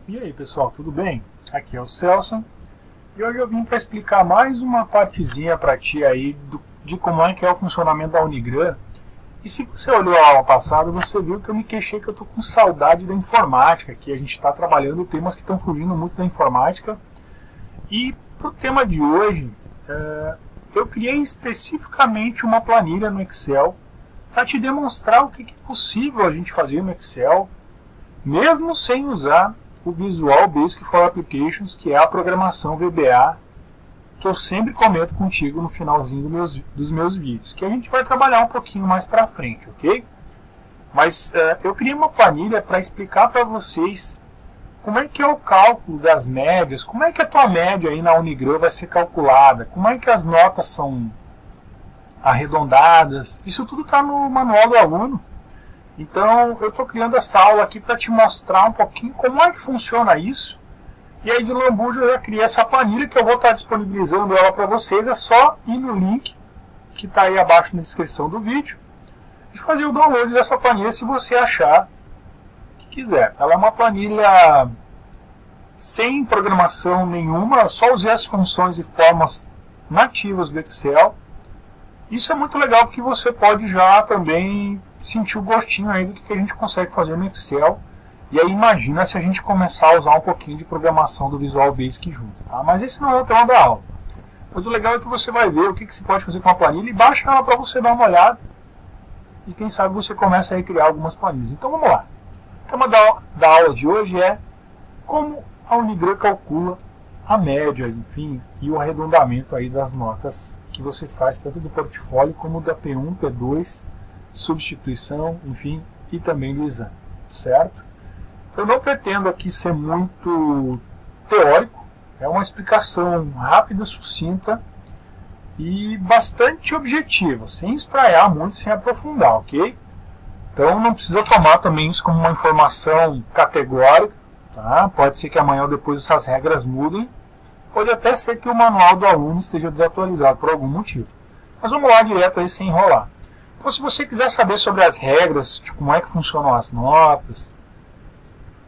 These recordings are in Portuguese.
E aí pessoal, tudo bem? Aqui é o Celso e hoje eu vim para explicar mais uma partezinha para ti aí de como é que é o funcionamento da Unigram. E se você olhou a aula passada, você viu que eu me queixei que eu tô com saudade da informática, que a gente está trabalhando temas que estão fugindo muito da informática. E para o tema de hoje, eu criei especificamente uma planilha no Excel para te demonstrar o que é possível a gente fazer no Excel, mesmo sem usar o Visual Basic for Applications, que é a programação VBA, que eu sempre comento contigo no finalzinho dos meus vídeos, que a gente vai trabalhar um pouquinho mais para frente, ok? Mas eu criei uma planilha para explicar para vocês como é que é o cálculo das médias, como é que a tua média aí na Unigram vai ser calculada, como é que as notas são arredondadas, isso tudo está no manual do aluno. Então eu estou criando essa aula aqui para te mostrar um pouquinho como é que funciona isso. E aí de lambuja eu já criei essa planilha que eu vou estar disponibilizando ela para vocês. É só ir no link que está aí abaixo na descrição do vídeo e fazer o download dessa planilha se você achar que quiser. Ela é uma planilha sem programação nenhuma, eu só usei as funções e formas nativas do Excel. Isso é muito legal porque você pode já também sentir o gostinho aí do que a gente consegue fazer no Excel. E aí imagina se a gente começar a usar um pouquinho de programação do Visual Basic junto, tá? Mas esse não é o tema da aula. Mas o legal é que você vai ver o que você pode fazer com a planilha e baixa ela para você dar uma olhada. E quem sabe você começa a criar algumas planilhas. Então vamos lá. O tema da aula de hoje é como a Unigram calcula a média, enfim, e o arredondamento aí das notas que você faz tanto do portfólio como da P1, P2, substituição, enfim, e também do exame, certo? Eu não pretendo aqui ser muito teórico, é uma explicação rápida, sucinta e bastante objetiva, sem espraiar muito, sem aprofundar, ok? Então não precisa tomar também isso como uma informação categórica, tá? Pode ser que amanhã ou depois essas regras mudem, pode até ser que o manual do aluno esteja desatualizado por algum motivo. Mas vamos lá direto aí sem enrolar. Então se você quiser saber sobre as regras, de como é que funcionam as notas,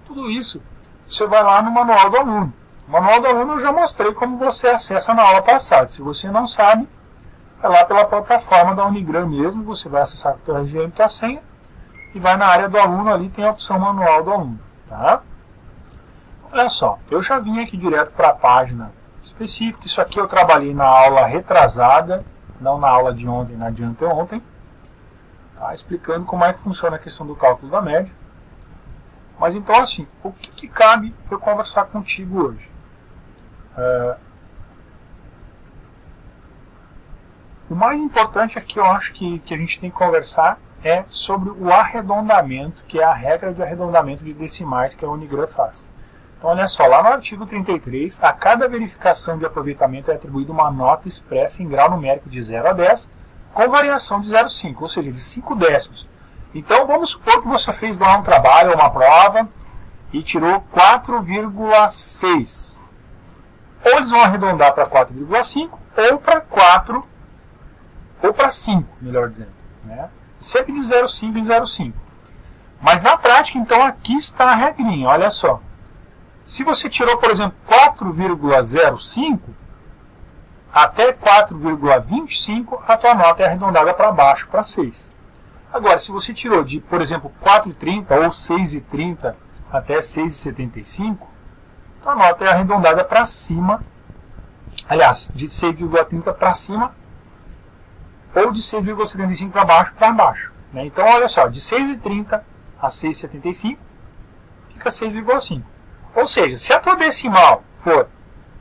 tudo isso, você vai lá no manual do aluno. O manual do aluno eu já mostrei como você acessa na aula passada. Se você não sabe, é lá pela plataforma da Unigram mesmo, você vai acessar com a tua RGM e tua senha, e vai na área do aluno, ali tem a opção manual do aluno. Tá? Olha só, eu já vim aqui direto para a página específica. Isso aqui eu trabalhei na aula retrasada, não na aula de ontem, na de anteontem, tá? Explicando como é que funciona a questão do cálculo da média. Mas então assim, o que cabe eu conversar contigo hoje? O mais importante aqui eu acho que a gente tem que conversar é sobre o arredondamento, que é a regra de arredondamento de decimais que a Unigram faz. Então olha só, lá no artigo 33, a cada verificação de aproveitamento é atribuída uma nota expressa em grau numérico de 0 a 10, com variação de 0,5, ou seja, de 5 décimos. Então vamos supor que você fez lá um trabalho, uma prova, e tirou 4,6. Ou eles vão arredondar para 4,5, ou para 4, ou para 5, melhor dizendo. Né? Sempre de 0,5 em 0,5. Mas na prática, então, aqui está a regrinha, olha só. Se você tirou, por exemplo, 4,05 até 4,25, a tua nota é arredondada para baixo, para 6. Agora, se você tirou de, por exemplo, 4,30 ou 6,30 até 6,75, a nota é arredondada para cima, aliás, de 6,30 para cima, ou de 6,75 para baixo. Né? Então, olha só, de 6,30 a 6,75, fica 6,5. Ou seja, se a tua decimal for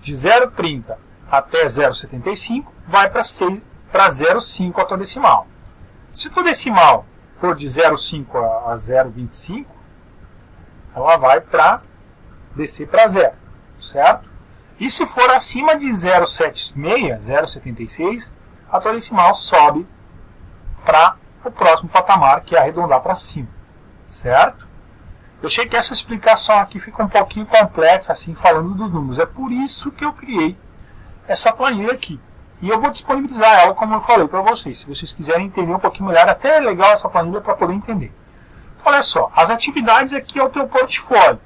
de 0,30 até 0,75, vai para 0,5 a tua decimal. Se o decimal for de 0,5 a 0,25, ela vai descer para 0, certo? E se for acima de 0,76, 0,76, a tua decimal sobe para o próximo patamar, que é arredondar para cima, certo? Eu achei que essa explicação aqui fica um pouquinho complexa, assim, falando dos números. É por isso que eu criei essa planilha aqui. E eu vou disponibilizar ela, como eu falei para vocês. Se vocês quiserem entender um pouquinho melhor, até é legal essa planilha para poder entender. Olha só, as atividades aqui é o teu portfólio.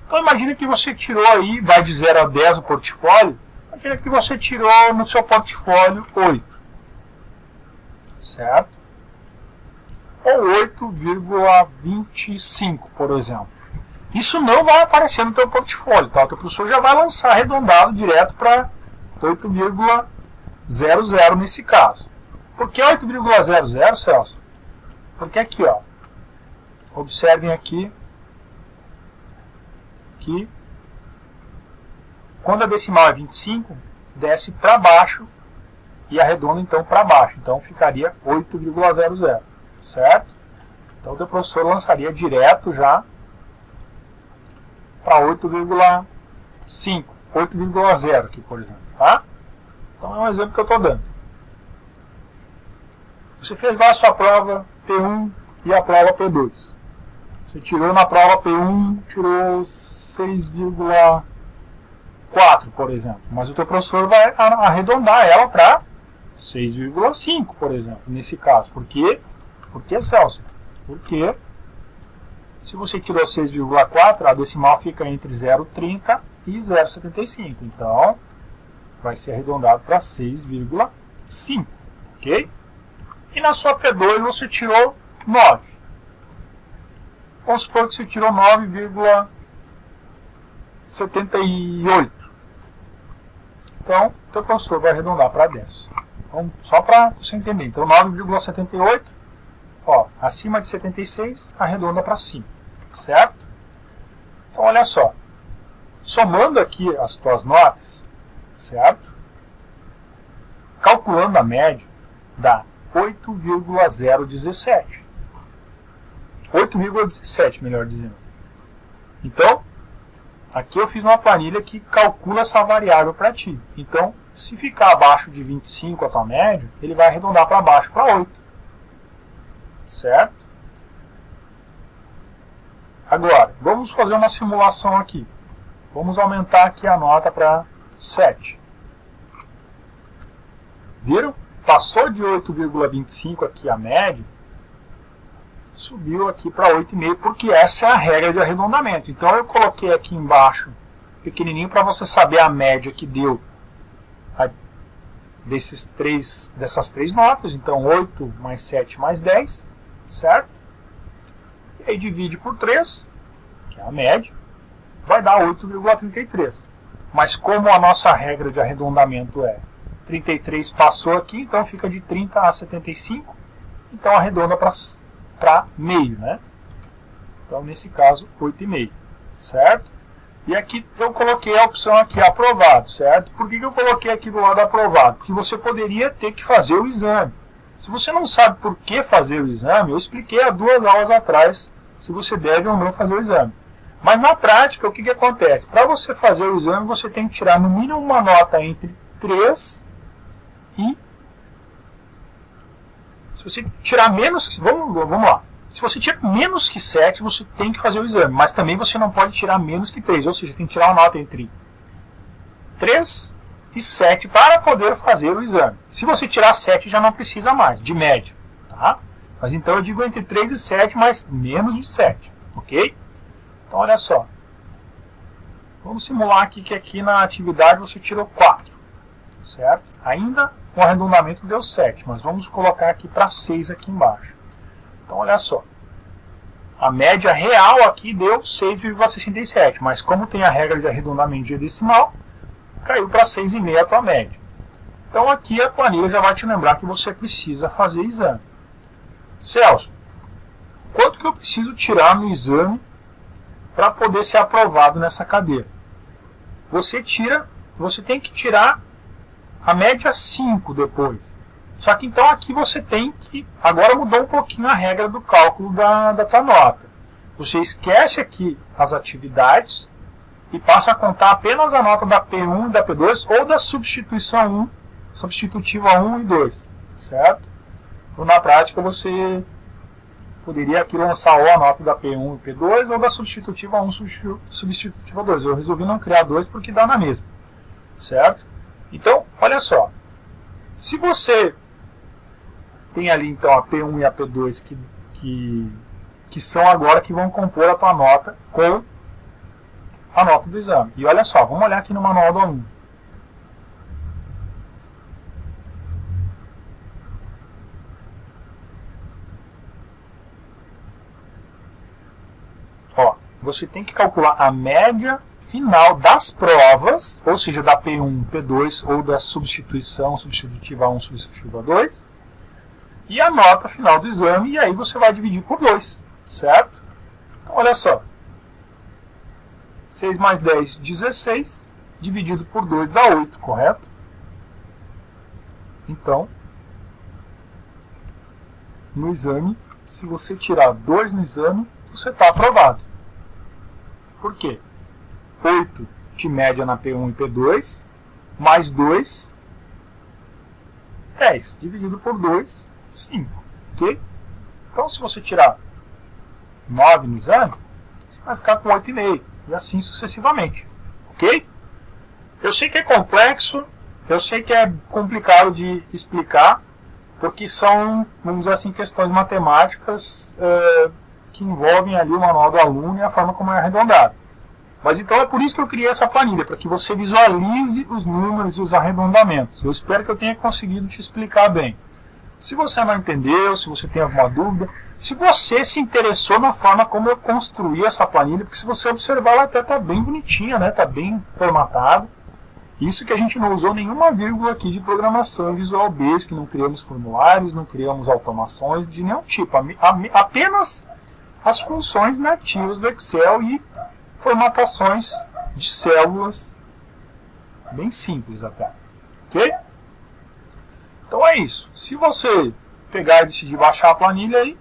Então imagine que você tirou aí, vai de 0 a 10 o portfólio, imagine que você tirou no seu portfólio 8, certo? Ou 8,25, por exemplo. Isso não vai aparecer no teu portfólio, tá? O teu professor já vai lançar arredondado direto para 8,00 nesse caso. Por que 8,00, Celso? Porque aqui, ó, observem aqui que quando a decimal é 25, desce para baixo e arredonda então para baixo. Então ficaria 8,00, certo? Então o teu professor lançaria direto já para 8,5, 8,0 aqui, por exemplo, tá? Então é um exemplo que eu estou dando. Você fez lá a sua prova P1 e a prova P2. Você tirou na prova P1, tirou 6,4, por exemplo. Mas o teu professor vai arredondar ela para 6,5, por exemplo, nesse caso. Por quê? Por que, Celso? Porque se você tirou 6,4, a decimal fica entre 0,30 e 0,75. Então, vai ser arredondado para 6,5, ok? E na sua P2 você tirou 9. Vamos supor que você tirou 9,78. Então, o teu professor vai arredondar para 10. Então, só para você entender. Então, 9,78, ó, acima de 76, arredonda para cima. Certo? Então, olha só. Somando aqui as tuas notas, certo? Calculando a média, dá 8,017. 8,17, melhor dizendo. Então, aqui eu fiz uma planilha que calcula essa variável para ti. Então, se ficar abaixo de 25 a tua média, ele vai arredondar para baixo para 8. Certo? Agora, vamos fazer uma simulação aqui. Vamos aumentar aqui a nota para 7. Viram? Passou de 8,25 aqui a média, subiu aqui para 8,5, porque essa é a regra de arredondamento. Então eu coloquei aqui embaixo, pequenininho, para você saber a média que deu dessas três notas. Então 8 mais 7 mais 10, certo? E aí divide por 3, que é a média, vai dar 8,33. Mas como a nossa regra de arredondamento é 33 passou aqui, então fica de 30 a 75, então arredonda para meio, né? Então nesse caso 8,5, certo? E aqui eu coloquei a opção aqui aprovado, certo? Por que eu coloquei aqui do lado aprovado? Porque você poderia ter que fazer o exame. Se você não sabe por que fazer o exame, eu expliquei há 2 aulas atrás se você deve ou não fazer o exame. Mas na prática, o que acontece? Para você fazer o exame, você tem que tirar no mínimo uma nota entre 3 e... Se você tirar menos... Vamos lá. Se você tira menos que 7, você tem que fazer o exame. Mas também você não pode tirar menos que 3. Ou seja, tem que tirar uma nota entre 3 e 7 para poder fazer o exame. Se você tirar 7, já não precisa mais, de média. Tá? Mas então eu digo entre 3 e 7, mas menos de 7. Ok? Então olha só. Vamos simular aqui que aqui na atividade você tirou 4. Certo? Ainda o arredondamento deu 7, mas vamos colocar aqui para 6 aqui embaixo. Então olha só. A média real aqui deu 6,67, mas como tem a regra de arredondamento de decimal, caiu para 6,5 a tua média. Então aqui a planilha já vai te lembrar que você precisa fazer exame. Celso, quanto que eu preciso tirar no exame para poder ser aprovado nessa cadeira? Você tem que tirar a média 5 depois. Só que então aqui você tem que... Agora mudou um pouquinho a regra do cálculo da tua nota. Você esquece aqui as atividades e passa a contar apenas a nota da P1 e da P2 ou da substituição 1, substitutiva 1 e 2. Certo? Então na prática você poderia aqui lançar ou a nota da P1 e P2 ou da substitutiva 1 substitutiva 2. Eu resolvi não criar 2 porque dá na mesma. Certo? Então, olha só. Se você tem ali então a P1 e a P2 que são agora que vão compor a tua nota com a nota do exame. E olha só, vamos olhar aqui no manual do aluno. Ó, você tem que calcular a média final das provas, ou seja, da P1, P2 ou da substituição, substitutiva 1, substitutiva 2, e a nota final do exame, e aí você vai dividir por 2, certo? Então, olha só. 6 mais 10, 16, dividido por 2 dá 8, correto? Então, no exame, se você tirar 2 no exame, você está aprovado. Por quê? 8 de média na P1 e P2, mais 2, 10, dividido por 2, 5, ok? Então, se você tirar 9 no exame, você vai ficar com 8,5, e assim sucessivamente, ok? Eu sei que é complexo, eu sei que é complicado de explicar, porque são, vamos dizer assim, questões matemáticas que envolvem ali o manual do aluno e a forma como é arredondado. Mas então é por isso que eu criei essa planilha, para que você visualize os números e os arredondamentos. Eu espero que eu tenha conseguido te explicar bem. Se você não entendeu, se você tem alguma dúvida, se você se interessou na forma como eu construí essa planilha, porque se você observar, ela até está bem bonitinha, né? Está bem formatada. Isso que a gente não usou nenhuma vírgula aqui de programação em Visual Basic, não criamos formulários, não criamos automações de nenhum tipo, apenas as funções nativas do Excel e formatações de células bem simples até, ok? Então é isso. Se você pegar e decidir baixar a planilha aí,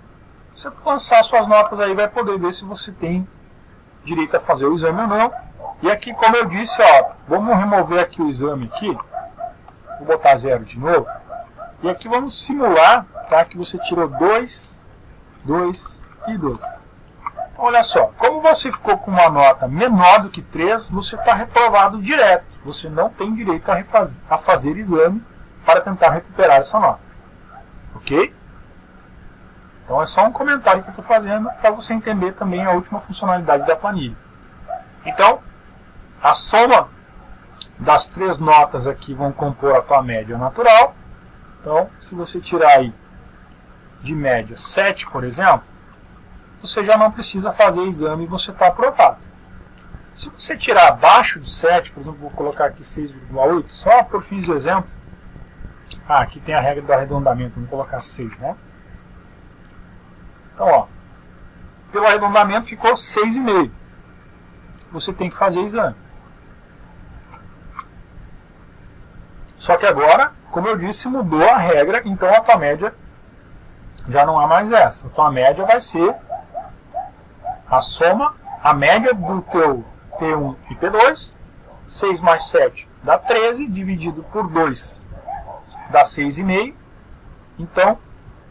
você vai lançar suas notas aí, vai poder ver se você tem direito a fazer o exame ou não. E aqui, como eu disse, ó, vamos remover aqui o exame aqui, vou botar 0 de novo, e aqui vamos simular, tá, que você tirou 2, 2 e 2. Então, olha só, como você ficou com uma nota menor do que 3, você está reprovado direto. Você não tem direito a fazer exame para tentar recuperar essa nota. Ok? Então é só um comentário que eu estou fazendo para você entender também a última funcionalidade da planilha. Então, a soma das 3 notas aqui vão compor a tua média natural. Então, se você tirar aí de média 7, por exemplo, você já não precisa fazer exame e você está aprovado. Se você tirar abaixo de 7, por exemplo, vou colocar aqui 6,8, só por fins de exemplo. Aqui tem a regra do arredondamento, vamos colocar 6, né? Então, ó, pelo arredondamento ficou 6,5. Você tem que fazer exame. Só que agora, como eu disse, mudou a regra, então a tua média já não é mais essa. A tua média vai ser a soma, a média do teu P1 e P2, 6 mais 7 dá 13, dividido por 2 dá 6,5. Então,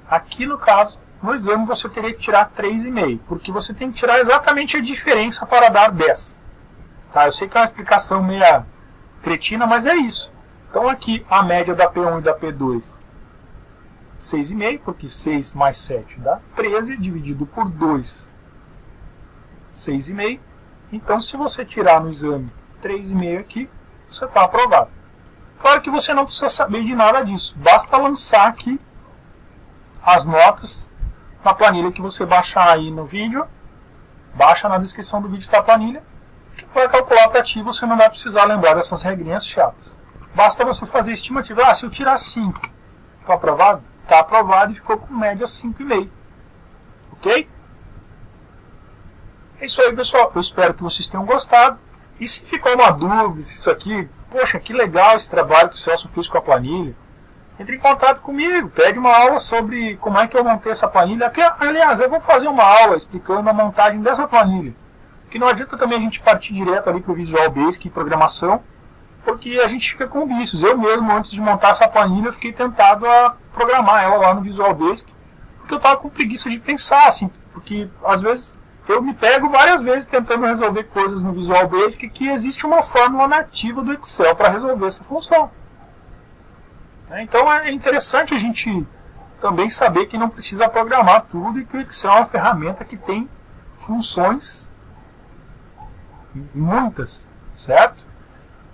aqui no caso, no exame você teria que tirar 3,5, porque você tem que tirar exatamente a diferença para dar 10. Tá? Eu sei que é uma explicação meio cretina, mas é isso. Então aqui a média da P1 e da P2, 6,5, porque 6 mais 7 dá 13, dividido por 2, 6,5. Então se você tirar no exame 3,5 aqui, você está aprovado. Claro que você não precisa saber de nada disso, basta lançar aqui as notas na planilha que você baixar aí no vídeo, baixa na descrição do vídeo da planilha, que vai calcular para ti, você não vai precisar lembrar dessas regrinhas chatas. Basta você fazer a estimativa, se eu tirar 5, está aprovado? Está aprovado e ficou com média 5,5. Ok? É isso aí, pessoal. Eu espero que vocês tenham gostado. E se ficou uma dúvida, se isso aqui, poxa, que legal esse trabalho que o Celso fez com a planilha, entre em contato comigo, pede uma aula sobre como é que eu montei essa planilha. Aliás, eu vou fazer uma aula explicando a montagem dessa planilha. Que não adianta também a gente partir direto ali para o Visual Basic e programação, porque a gente fica com vícios. Eu mesmo, antes de montar essa planilha, eu fiquei tentado a programar ela lá no Visual Basic, porque eu estava com preguiça de pensar, assim, porque às vezes eu me pego várias vezes tentando resolver coisas no Visual Basic que existe uma fórmula nativa do Excel para resolver essa função. Então é interessante a gente também saber que não precisa programar tudo e que o Excel é uma ferramenta que tem funções muitas, certo?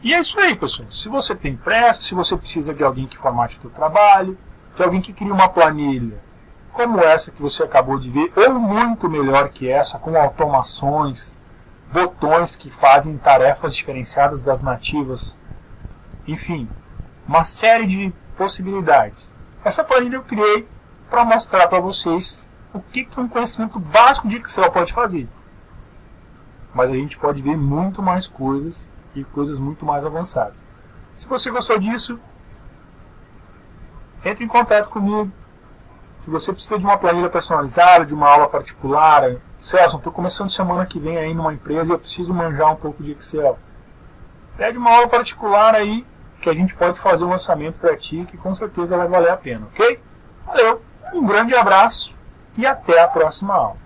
E é isso aí, pessoal. Se você tem pressa, se você precisa de alguém que formate o seu trabalho, de alguém que crie uma planilha como essa que você acabou de ver, ou muito melhor que essa, com automações, botões que fazem tarefas diferenciadas das nativas, enfim, uma série de possibilidades. Essa planilha eu criei para mostrar para vocês o que um conhecimento básico de Excel pode fazer. Mas a gente pode ver muito mais coisas e coisas muito mais avançadas. Se você gostou disso, entre em contato comigo. Se você precisa de uma planilha personalizada, de uma aula particular, Celso, estou começando semana que vem aí numa empresa e eu preciso manjar um pouco de Excel. Pede uma aula particular aí, que a gente pode fazer um orçamento para ti, que com certeza vai valer a pena, ok? Valeu, um grande abraço e até a próxima aula.